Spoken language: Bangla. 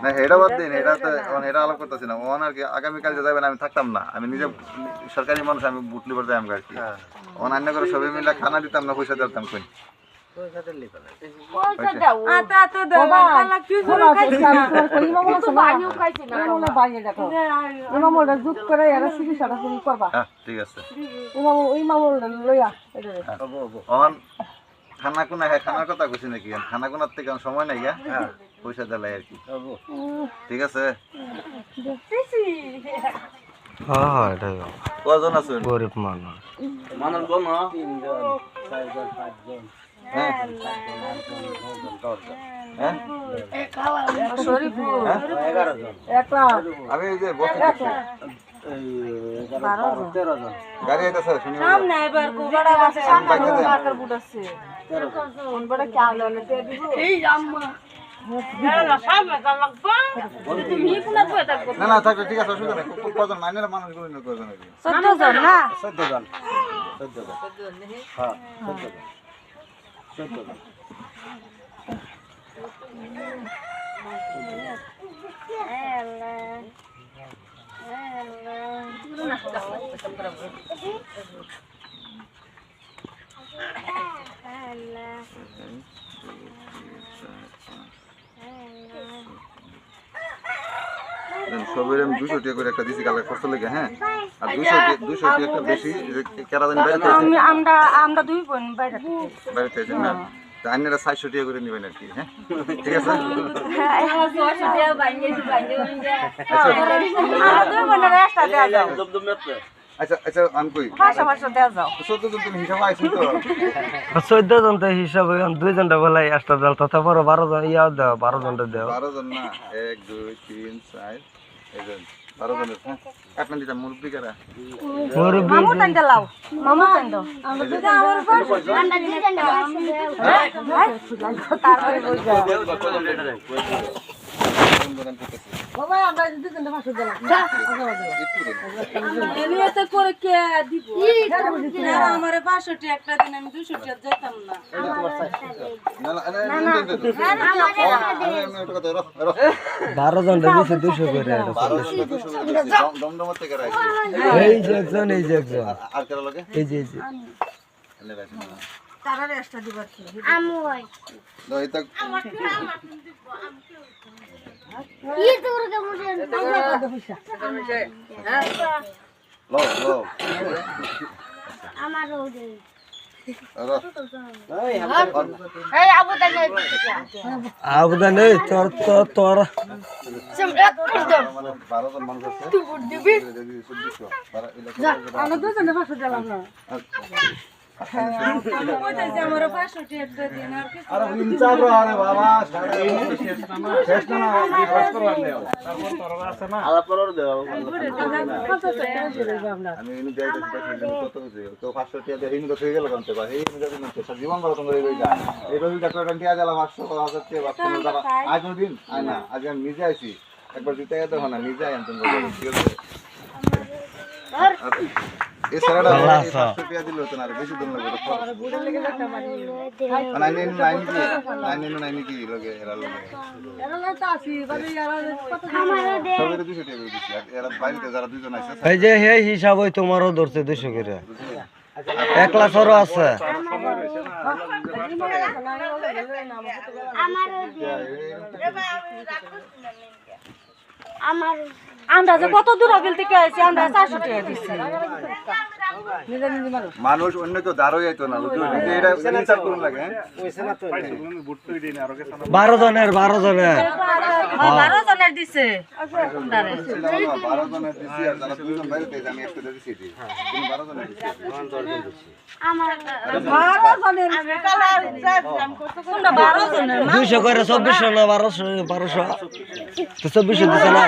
না এটা বাদ দিন, এটা তো এটা আলাপ করতেছি না। ওন আর কি আগামীকাল যে যাবেন আমি থাকতাম না, আমি নিজে সরকারি মানুষ, আমি বুটলি পড়তে আমি আর কি ওন আন্য করে সবাই মিলে খানা দিতাম না, পয়সা দিতাম কোন ঠিক আছে। খানা কোনা খানার কথা কইছি নাকি? খানা কোনার থেকে সময় নাই গা, পয়সা দিলাই আর কি। ঠিক আছে। কজন আছেন? গরিব মানুষ মানুষ বল না। 3 জন 4 জন 5 জন হ্যাঁ হ্যাঁ শরীফুর 11 জন আমি এই যে বসে আছি, 13 জন গাড়ি আইতাছে শুনি সামনে এবার কোবাড়া আছে, সামনে বাকার বুট আছে, কোন বড় কি আলো তে দিব এই আম্মা না সামনে কাল লাগবা তুমি কোনা কই থাকবো না না থাকবে, ঠিক আছে, অসুবিধা নেই। কজন মাইনের মানুষগুলো নিয়ে কজন আর কি? 14 জন না 14 জন হ্যাঁ 14 জন সবের আমি 200 টাকা করে একটা দিছি কালকে খরচ লেগে। হ্যাঁ, আর 200 টাকা একটা বেশি কেরাদানি বাইরে আমরা দুই বোন বাইরে বাইরে থেকে না, আইনেরা 400 টাকা করে নেবেন আর কি। হ্যাঁ ঠিক আছে। আচ্ছা আচ্ছা আমি কই 500 দেয়া যাও 14 জন তুমি হিসাব আইছো তো? 14 জন তো হিসাবে 2 জনটা বলাই একটা দল তত বড় 12 জন ইয়াও দাও, 12 জনটা দাও। 12 জন না, 1 2 3 4 এজন 12 জনের। হ্যাঁ কাটনা দিটা মুরব্বি কারা? মুরব্বি মামু তান দাও মামু তান দাও আমরা তো আমার পর ঠান্ডা দিয়ে দেন তারপরে বলছো বাবা আমরা দুজন 500 দিলাম এনিতে করে কে দিব না আমারে 500 টাকা একটা দিন আমি 200 টাকা যেতাম না না না না 12 জনটা দিছে 200 করে। 12 জন 200 করে দমদম থেকে রাইছে। এই যে একজন আর কারা লাগে? এই যে এনে রাইছে না তারারে এক্সট্রা দিবা কি আমু হয় দই তক আমার ये तो के मुझे লো লো আমার ওরে এই আবদা নেই তোর তোর মানে 12 জন মানুষ আছে তুই ভোট দিবি আমরা দুজন 500 দিলাম না আমার 500 টাকা দিন আর কি আরে ইনসাফ রে বাবা শেষ না শেষ করবার দেও তারপর তোরা আছে না আলাপ করর দেও আমি ইনি যাই কত হইছে তো 500 টাকা দিয়ে ইনি তো হয়ে গেল কোনতে ভাই এই যদি মতে জীবন বড় তোমরা এই যা এই রবি ডাক্তার টাকা দিলা 500 1000 টাকা বাকি টাকা আজ দিন আয় না আজ আমি নিজে আইছি একবার দিতে দেখো না নিজে আইন তুমি ঠিক আছে এই সারাটা 500 টাকা দিলে হতো না আর বেশি দিন লাগবে নাইন কি লগে এরা লগে তো আসি বাড়ি যারা কত সবের 200 টাকা দিছি এরা বাইরে যারা দুইজন আছে এই যে হে হিসাব হই তোমারও ধরছে 200 করে। একলা সরো আছে আমার আমরা যে কত দূর আগে থেকে আইছি আমরা 400 টাকা দিছি মানুষ অন্য কেউ দাঁড়াই যাইতো না বুঝলি এটা ইনসাফ করুন লাগে। হ্যাঁ 12 জনের 12 জনের দিছে 12 জনের দিছি আর যারা দুইজন বাইরে থেকে আমি একটা দিছি কিন্তু 12 জনের দিছি আমার 12 জনের কোনটা 12 জনের 200 করে 2400 না 1200 তো 2400 দিছে না।